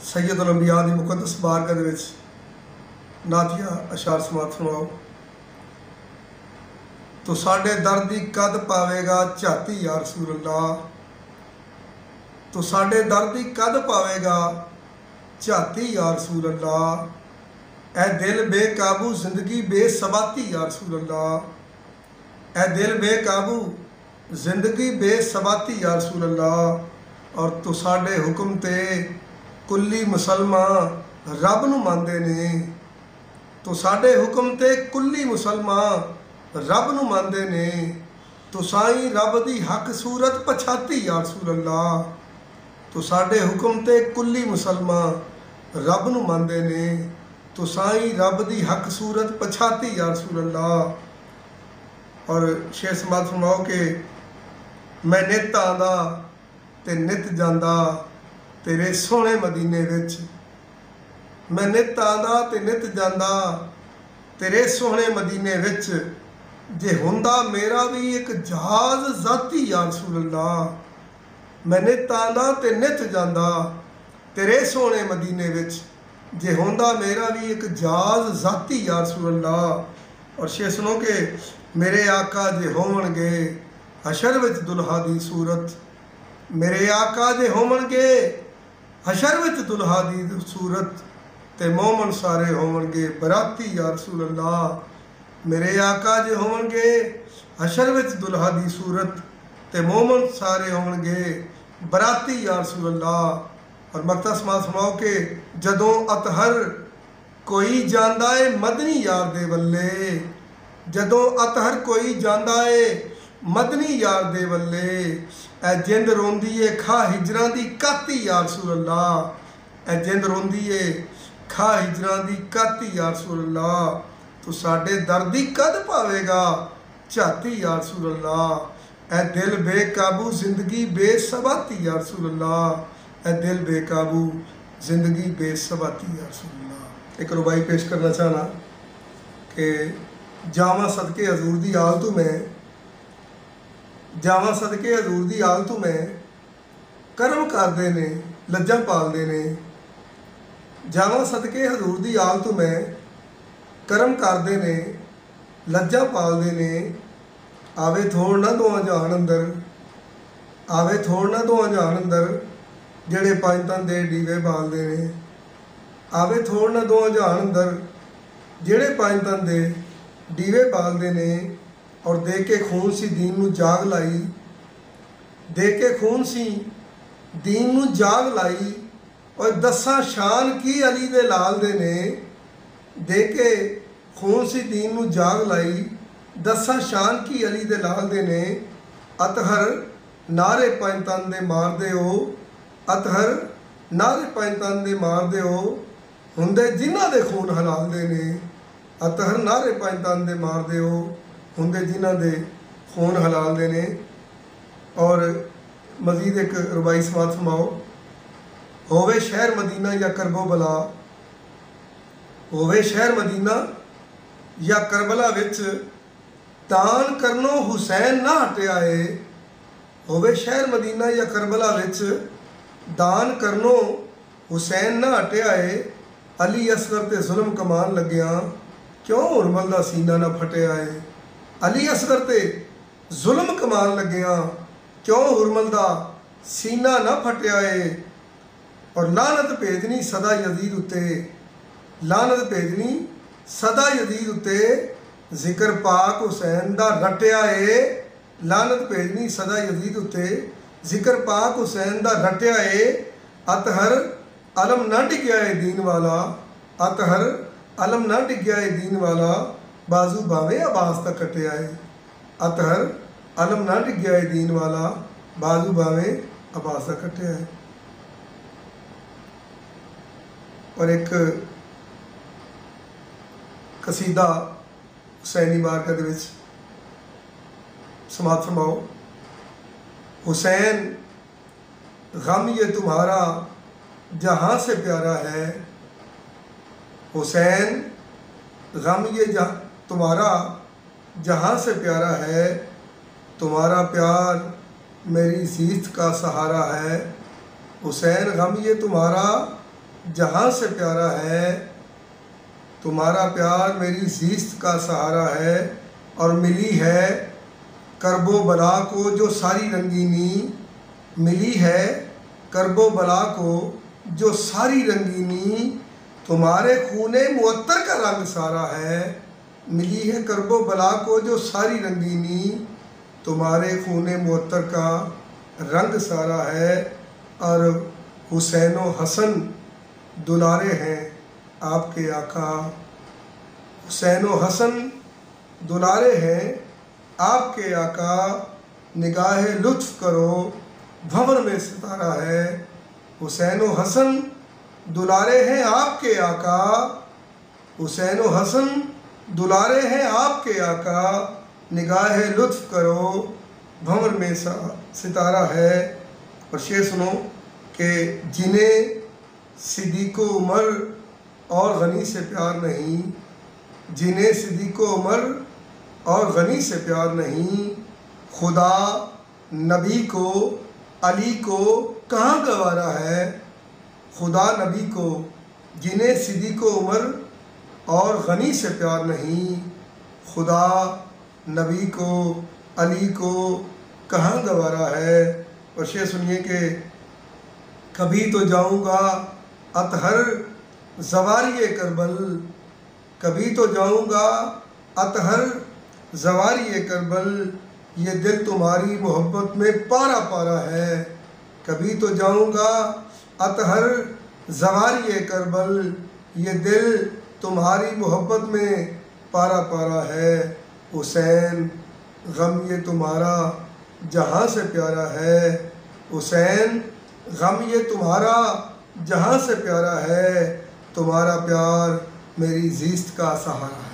सैयदुल अंबिया की मुकद्दस बारगाह दे विच नातिया अशार समात फरमाओ। तो साडे दर दी कद पावेगा झाती या रसूल अल्लाह, तो साडे दर दी कद पावेगा झाती या रसूल अल्लाह। ए दिल बेकाबू जिंदगी बेसबाती या रसूल अल्लाह, ए दिल बेकाबू जिंदगी बेसबाती या रसूल अल्लाह। और तो साडे हुक्म ते कुल्ली मुसलमान रब नूं मानदे ने, तो साडे हुक्म ते कुल्ली मुसलमान रब नूं मानदे ने। तो साईं रब दी हक सूरत पछाती या रसूल अल्लाह, तो साडे हुक्म ते कुल्ली मुसलमान रब नूं मानदे ने। तो साईं रब दी हक सूरत पछाती या रसूल अल्लाह। और शेर समात फरमाओ कि मैं नित आंदा ते नित जांदा तेरे सोहणे मदीने विच, मैं नित आंदा ते नित जांदा तेरे सोहणे मदीने विच। जे हुंदा मेरा भी एक जहाज जाती या रसूल अल्लाह, मैं नित आंदा ते नित जांदा तेरे सोहणे मदीने विच। जे हुंदा मेरा भी एक जहाज जाती या रसूल अल्लाह। और शेर सुनो कि मेरे आका जे होवणगे हशर विच दुल्हा दी सूरत, मेरे आका जे होवणगे हशर विच दुल्हा दी सूरत, ते मोमन सारे होवणगे बराती या रसूल अल्लाह। मेरे आका जे होवणगे हशर विच दुल्हा दी सूरत, ते मोमन सारे होवणगे बराती या रसूल अल्लाह। और मकता समात फरमाओ कि जदों अतहर कोई जांदा है मदनी यार दे वल्ले, जदों अतहर कोई जांदा है मदनी यार दे वल्ले। ए जिंद रोंदी है खा हिजरां दी काती या रसूल अल्लाह, ए जिंद रोंदी है खा हिजरां दी काती या रसूल अल्लाह। तो साडे दर दी कद पावेगा झाती या रसूल अल्लाह। ए दिल बेकाबू जिंदगी बेसबाती या रसूल अल्लाह, ए दिल बेकाबू जिंदगी बेसबाती या रसूल अल्लाह। एक रुबाई पेश करना चाहना कि जावा सदके हजूर दी आलतू में, जावा सदके हजूर दी आलतू में करम करदे ने लज्जा पालदे ने। जावा सदके हजूर दी आलतू में करम करदे ने लज्जा पालदे ने। आवे थोड़ ना दोआं जहान अंदर, आवे थोड़ ना दोआं जहान अंदर जेड़े पंज तन दे डीवे बालदे ने। आवे थोड़ ना दोआं जहान अंदर जेड़े पंज तन दे डीवे बालदे ने। और दे के खून सी दीन नूं जाग लाई, दे के खून सी दीन नूं जाग लाई। और दसा शान की अली दे लाल दे ने, दे के खून सी दीन नूं जाग लाई। दसा शान की अली दे लाल दे ने। अतहर नारे पंज तन दे मार दे हो, अतहर नारे पंज तन दे मार दे हो, हुंदे जिन्हां दे खून हलाल दे ने। अतहर नारे पंज तन दे मार दे हो, हुंदे जिन्हां दे खून हलाल दे ने। और मजीद एक रुबाई समात फरमाओ। होवे शहर मदीना या करबो बला, होवे शहर मदीना या करबला विच दान करनो हुसैन ना हटिया है। होवे शहर मदीना या करबला विच दान करनो हुसैन ना हटिया है। अली असगर ते जुल्म कमान लग्या क्यों हुरमल दा सीना ना फटिया है। अली असगर ते जुल्म कमान लग्या क्यों हुरमल दा सीना ना फटिया है। और लानत भेजनी सदा यजीद उत्ते, लानत भेजनी सदा यजीद उत्ते जिक्र पाक हुसैन दा रटिया है। लानत भेजनी सदा यजीद उत्ते जिक्र पाक हुसैन दा रटिया है। अतहर अलम ना डिग्या है दीन वाला, अतहर अलम ना डिग्या है दीन वाला, बाजू भावे अब्बास तक कटिया है। अतहर अलम ना डिग्या है दीन वाला, बाजू भावे अब्बास तक कटिया है। और एक कसीदा हुसैनी बारगाह दे विच समात फरमाओ। हुसैन गम ये तुम्हारा जहाँ से प्यारा है, हुसैन गम ये तुम्हारा जहाँ से प्यारा है। तुम्हारा प्यार मेरी जीत का सहारा है। हुसैन गम ये तुम्हारा जहाँ से प्यारा है, तुम्हारा प्यार मेरी ज़ीस्त का सहारा है। और मिली है करबो बला को जो सारी रंगीनी, मिली है करबो बला को जो सारी रंगीनी, तुम्हारे खूने मुअत्तर का रंग सारा है। मिली है करबो बला को जो सारी रंगीनी, तुम्हारे खूने मुअत्तर का रंग सारा है। और हुसैन व हसन दुलारे हैं आपके आका, हुसैन व हसन दुलारे हैं आपके आका। निगाह लुत्फ़ करो भंवर में सितारा है। हुसैन व हसन दुलारे हैं आपके आका, हुसैन व हसन दुलारे हैं आपके आका। निगाह लुत्फ़ करो भंवर में सितारा है। और शेर सुनो कि जिन्हें सिद्दीक़ उमर और गनी से प्यार नहीं, जिन्हें सिद्दीक़ उमर और गनी से प्यार नहीं, खुदा नबी को अली को कहाँ गवारा है। खुदा नबी को जिन्हें सिद्दीक़ उमर और गनी से प्यार नहीं, खुदा नबी को अली को कहाँ गवारा है। और शेर सुनिए कि कभी तो जाऊँगा अतहर ज़वारिए करबल, कभी तो जाऊँगा अतहर ज़वारिए करबल, ये दिल तुम्हारी मोहब्बत में पारा पारा है। कभी तो जाऊँगा अतहर ज़वारिए करबल, ये दिल तुम्हारी मोहब्बत में पारा पारा है। हुसैन गम ये तुम्हारा जहाँ से प्यारा है, हुसैन गम ये तुम्हारा जहाँ से प्यारा है। तुम्हारा प्यार मेरी ज़ीस्त का सहारा है।